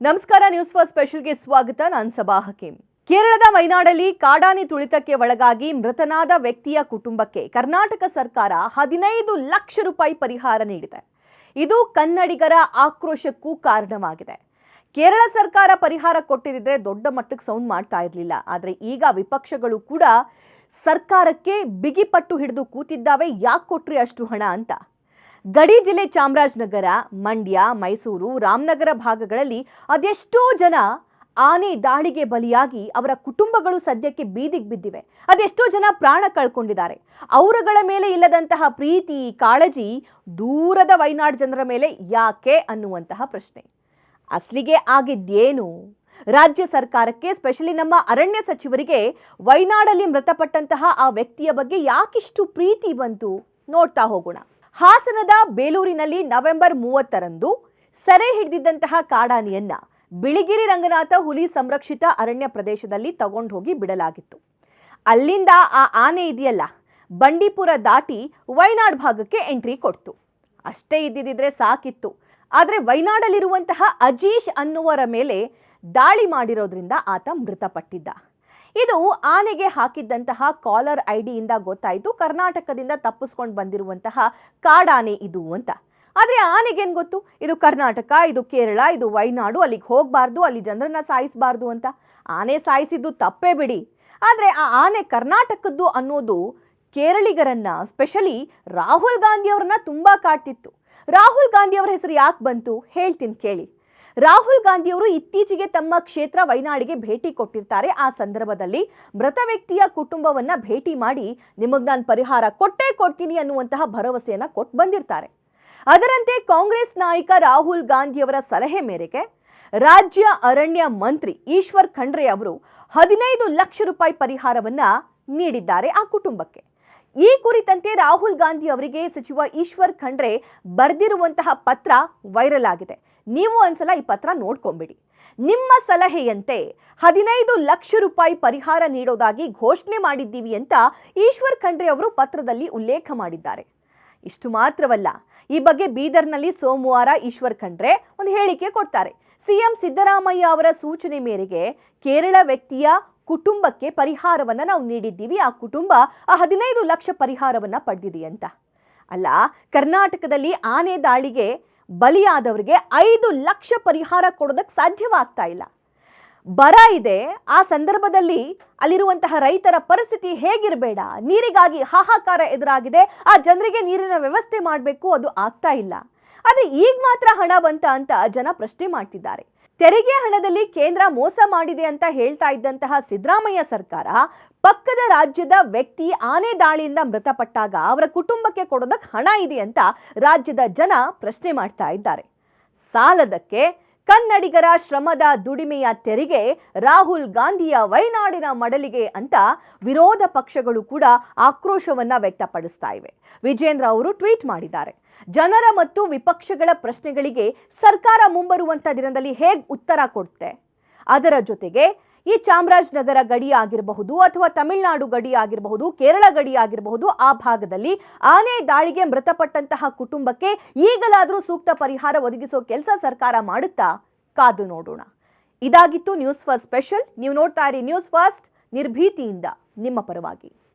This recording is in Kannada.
ನಮಸ್ಕಾರ. ನ್ಯೂಸ್ ಫಸ್ಟ್ ಸ್ಪೆಷಲ್ಗೆ ಸ್ವಾಗತ. ನಾನು ಸಬಾ ಹಕೀಂ. ಕೇರಳದ ವೈನಾಡಲ್ಲಿ ಕಾಡಾನೆ ತುಳಿತಕ್ಕೆ ಒಳಗಾಗಿ ಮೃತನಾದ ವ್ಯಕ್ತಿಯ ಕುಟುಂಬಕ್ಕೆ ಕರ್ನಾಟಕ ಸರ್ಕಾರ 15 ಲಕ್ಷ ರೂಪಾಯಿ ಪರಿಹಾರ ನೀಡಿದೆ. ಇದು ಕನ್ನಡಿಗರ ಆಕ್ರೋಶಕ್ಕೂ ಕಾರಣವಾಗಿದೆ. ಕೇರಳ ಸರ್ಕಾರ ಪರಿಹಾರ ಕೊಟ್ಟಿದ್ರೆ ದೊಡ್ಡ ಮಟ್ಟಕ್ಕೆ ಸೌಂಡ್ ಮಾಡ್ತಾ ಇರಲಿಲ್ಲ. ಆದರೆ ಈಗ ವಿಪಕ್ಷಗಳು ಕೂಡ ಸರ್ಕಾರಕ್ಕೆ ಬಿಗಿಪಟ್ಟು ಹಿಡಿದು ಕೂತಿದ್ದಾವೆ. ಯಾಕೆ ಕೊಟ್ರಿ ಅಷ್ಟು ಹಣ ಅಂತ. ಗಡಿ ಜಿಲ್ಲೆ ಚಾಮರಾಜನಗರ, ಮಂಡ್ಯ, ಮೈಸೂರು, ರಾಮನಗರ ಭಾಗಗಳಲ್ಲಿ ಅದೆಷ್ಟೋ ಜನ ಆನೆ ದಾಳಿಗೆ ಬಲಿಯಾಗಿ ಅವರ ಕುಟುಂಬಗಳು ಸದ್ಯಕ್ಕೆ ಬೀದಿಗೆ ಬಿದ್ದಿವೆ. ಅದೆಷ್ಟೋ ಜನ ಪ್ರಾಣ ಕಳ್ಕೊಂಡಿದ್ದಾರೆ. ಅವರುಗಳ ಮೇಲೆ ಇಲ್ಲದಂತಹ ಪ್ರೀತಿ, ಕಾಳಜಿ ದೂರದ ವೈನಾಡ್ ಜನರ ಮೇಲೆ ಯಾಕೆ ಅನ್ನುವಂತಹ ಪ್ರಶ್ನೆ. ಅಸಲಿಗೆ ಆಗಿದ್ದೇನು? ರಾಜ್ಯ ಸರ್ಕಾರಕ್ಕೆ, ಸ್ಪೆಷಲಿ ನಮ್ಮ ಅರಣ್ಯ ಸಚಿವರಿಗೆ ವೈನಾಡಲ್ಲಿ ಮೃತಪಟ್ಟಂತಹ ಆ ವ್ಯಕ್ತಿಯ ಬಗ್ಗೆ ಯಾಕಿಷ್ಟು ಪ್ರೀತಿ ಬಂತು ನೋಡ್ತಾ ಹೋಗೋಣ. ಹಾಸನದ ಬೇಲೂರಿನಲ್ಲಿ ನವೆಂಬರ್ 30ರಂದು ಸೆರೆ ಹಿಡಿದಿದ್ದಂತಹ ಕಾಡಾನೆಯನ್ನ ಬಿಳಿಗಿರಿ ರಂಗನಾಥ ಹುಲಿ ಸಂರಕ್ಷಿತ ಅರಣ್ಯ ಪ್ರದೇಶದಲ್ಲಿ ತಗೊಂಡು ಹೋಗಿ ಬಿಡಲಾಗಿತ್ತು. ಅಲ್ಲಿಂದ ಆ ಆನೆ ಇದೆಯಲ್ಲ, ಬಂಡೀಪುರ ದಾಟಿ ವೈನಾಡ್ ಭಾಗಕ್ಕೆ ಎಂಟ್ರಿ ಕೊಡ್ತು. ಅಷ್ಟೇ ಇದ್ದಿದ್ರೆ ಸಾಕಿತ್ತು. ಆದರೆ ವೈನಾಡಲ್ಲಿರುವಂತಹ ಅಜೀಶ್ ಅನ್ನುವರ ಮೇಲೆ ದಾಳಿ ಮಾಡಿರೋದ್ರಿಂದ ಆತ ಮೃತಪಟ್ಟಿದ್ದ. ಇದು ಆನೆಗೆ ಹಾಕಿದ್ದಂತಹ ಕಾಲರ್ ಐಡಿಯಿಂದ ಗೊತ್ತಾಯಿತು ಕರ್ನಾಟಕದಿಂದ ತಪ್ಪಿಸ್ಕೊಂಡು ಬಂದಿರುವಂತಹ ಕಾಡಾನೆ ಇದು ಅಂತ. ಆದರೆ ಆನೆಗೇನು ಗೊತ್ತು ಇದು ಕರ್ನಾಟಕ, ಇದು ಕೇರಳ, ಇದು ವೈನಾಡು, ಅಲ್ಲಿಗೆ ಹೋಗಬಾರ್ದು, ಅಲ್ಲಿ ಜನರನ್ನ ಸಾಯಿಸಬಾರ್ದು ಅಂತ. ಆನೆ ಸಾಯಿಸಿದ್ದು ತಪ್ಪೇ ಬಿಡಿ, ಆದರೆ ಆ ಆನೆ ಕರ್ನಾಟಕದ್ದು ಅನ್ನೋದು ಕೇರಳಿಗರನ್ನ, ಸ್ಪೆಷಲಿ ರಾಹುಲ್ ಗಾಂಧಿಯವರನ್ನ ತುಂಬ ಕಾಡ್ತಿತ್ತು. ರಾಹುಲ್ ಗಾಂಧಿಯವರ ಹೆಸರು ಯಾಕೆ ಬಂತು ಹೇಳ್ತೀನಿ ಕೇಳಿ. ರಾಹುಲ್ ಗಾಂಧಿಯವರು ಇತ್ತೀಚೆಗೆ ತಮ್ಮ ಕ್ಷೇತ್ರ ವೈನಾಡಿಗೆ ಭೇಟಿ ಕೊಟ್ಟಿರ್ತಾರೆ. ಆ ಸಂದರ್ಭದಲ್ಲಿ ಮೃತ ವ್ಯಕ್ತಿಯ ಕುಟುಂಬವನ್ನ ಭೇಟಿ ಮಾಡಿ ನಿಮಗೆ ನಾನು ಪರಿಹಾರ ಕೊಟ್ಟೇ ಕೊಡ್ತೀನಿ ಅನ್ನುವಂತಹ ಭರವಸೆಯನ್ನ ಕೊಟ್ಟು ಬಂದಿರ್ತಾರೆ. ಅದರಂತೆ ಕಾಂಗ್ರೆಸ್ ನಾಯಕ ರಾಹುಲ್ ಗಾಂಧಿಯವರ ಸಲಹೆ ಮೇರೆಗೆ ರಾಜ್ಯ ಅರಣ್ಯ ಮಂತ್ರಿ ಈಶ್ವರ್ ಖಂಡ್ರೆ ಅವರು 15 ಲಕ್ಷ ರೂಪಾಯಿ ಪರಿಹಾರವನ್ನ ನೀಡಿದ್ದಾರೆ ಆ ಕುಟುಂಬಕ್ಕೆ. ಈ ಕುರಿತಂತೆ ರಾಹುಲ್ ಗಾಂಧಿ ಅವರಿಗೆ ಸಚಿವ ಈಶ್ವರ್ ಖಂಡ್ರೆ ಬರೆದಿರುವಂತಹ ಪತ್ರ ವೈರಲ್ ಆಗಿದೆ. ನೀವು ಒಂದ್ಸಲ ಈ ಪತ್ರ ನೋಡ್ಕೊಂಬಿಡಿ. ನಿಮ್ಮ ಸಲಹೆಯಂತೆ 15 ಲಕ್ಷ ರೂಪಾಯಿ ಪರಿಹಾರ ನೀಡೋದಾಗಿ ಘೋಷಣೆ ಮಾಡಿದ್ದೀವಿ ಅಂತ ಈಶ್ವರ್ ಖಂಡ್ರೆ ಅವರು ಪತ್ರದಲ್ಲಿ ಉಲ್ಲೇಖ ಮಾಡಿದ್ದಾರೆ. ಇಷ್ಟು ಮಾತ್ರವಲ್ಲ, ಈ ಬಗ್ಗೆ ಬೀದರ್ನಲ್ಲಿ ಸೋಮವಾರ ಈಶ್ವರ್ ಖಂಡ್ರೆ ಒಂದು ಹೇಳಿಕೆ ಕೊಡ್ತಾರೆ. ಸಿಎಂ ಸಿದ್ದರಾಮಯ್ಯ ಅವರ ಸೂಚನೆ ಮೇರೆಗೆ ಕೇರಳ ವ್ಯಕ್ತಿಯ ಕುಟುಂಬಕ್ಕೆ ಪರಿಹಾರವನ್ನ ನಾವು ನೀಡಿದ್ದೀವಿ. ಆ ಕುಟುಂಬ ಆ 15 ಲಕ್ಷ ಪರಿಹಾರವನ್ನ ಪಡೆದಿದೆ ಅಂತ. ಅಲ್ಲ, ಕರ್ನಾಟಕದಲ್ಲಿ ಆನೆ ದಾಳಿಗೆ ಬಲಿಯಾದವರಿಗೆ 5 ಲಕ್ಷ ಪರಿಹಾರ ಕೊಡೋದಕ್ಕೆ ಸಾಧ್ಯವಾಗ್ತಾ ಇಲ್ಲ. ಬರ ಇದೆ, ಆ ಸಂದರ್ಭದಲ್ಲಿ ಅಲ್ಲಿರುವಂತಹ ರೈತರ ಪರಿಸ್ಥಿತಿ ಹೇಗಿರಬೇಡ, ನೀರಿಗಾಗಿ ಹಾಹಾಕಾರ ಎದುರಾಗಿದೆ, ಆ ಜನರಿಗೆ ನೀರಿನ ವ್ಯವಸ್ಥೆ ಮಾಡಬೇಕು, ಅದು ಆಗ್ತಾ ಇಲ್ಲ. ಆದರೆ ಈಗ ಮಾತ್ರ ಹಣ ಬಂತ ಅಂತ ಜನ ಪ್ರಶ್ನೆ ಮಾಡ್ತಿದ್ದಾರೆ. ತೆರಿಗೆ ಹಣದಲ್ಲಿ ಕೇಂದ್ರ ಮೋಸ ಮಾಡಿದೆ ಅಂತ ಹೇಳ್ತಾ ಇದ್ದಂತಹ ಸಿದ್ದರಾಮಯ್ಯ ಸರ್ಕಾರ ಪಕ್ಕದ ರಾಜ್ಯದ ವ್ಯಕ್ತಿ ಆನೆ ದಾಳಿಯಿಂದ ಮೃತಪಟ್ಟಾಗ ಅವರ ಕುಟುಂಬಕ್ಕೆ ಕೊಡೋದಕ್ಕೆ ಹಣ ಇದೆ ಅಂತ ರಾಜ್ಯದ ಜನ ಪ್ರಶ್ನೆ ಮಾಡ್ತಾ ಇದ್ದಾರೆ. ಸಾಲದಕ್ಕೆ ಕನ್ನಡಿಗರ ಶ್ರಮದ ದುಡಿಮೆಯ ತೆರಿಗೆ ರಾಹುಲ್ ಗಾಂಧಿಯ ವೈನಾಡಿನ ಮಡಲಿಗೆ ಅಂತ ವಿರೋಧ ಪಕ್ಷಗಳು ಕೂಡ ಆಕ್ರೋಶವನ್ನ ವ್ಯಕ್ತಪಡಿಸ್ತಾ ಇವೆ. ವಿಜೇಂದ್ರ ಅವರು ಟ್ವೀಟ್ ಮಾಡಿದ್ದಾರೆ. ಜನರ ಮತ್ತು ವಿಪಕ್ಷಗಳ ಪ್ರಶ್ನೆಗಳಿಗೆ ಸರ್ಕಾರ ಮುಂಬರುವಂಥ ದಿನದಲ್ಲಿ ಹೇಗೆ ಉತ್ತರ ಕೊಡುತ್ತೆ, ಅದರ ಜೊತೆಗೆ ಈ ಚಾಮರಾಜನಗರ ಗಡಿ ಆಗಿರಬಹುದು ಅಥವಾ ತಮಿಳುನಾಡು ಗಡಿ ಆಗಿರಬಹುದು, ಕೇರಳ ಗಡಿ ಆಗಿರಬಹುದು, ಆ ಭಾಗದಲ್ಲಿ ಆನೆ ದಾಳಿಗೆ ಮೃತಪಟ್ಟಂತಹ ಕುಟುಂಬಕ್ಕೆ ಈಗಲಾದರೂ ಸೂಕ್ತ ಪರಿಹಾರ ಒದಗಿಸೋ ಕೆಲಸ ಸರ್ಕಾರ ಮಾಡುತ್ತಾ? ಕಾದು ನೋಡೋಣ. ಇದಾಗಿತ್ತು ನ್ಯೂಸ್ ಫಸ್ಟ್ ಸ್ಪೆಷಲ್. ನೀವು ನೋಡ್ತಾ ಇರಿ ನ್ಯೂಸ್ ಫಸ್ಟ್, ನಿರ್ಭೀತಿಯಿಂದ ನಿಮ್ಮ ಪರವಾಗಿ.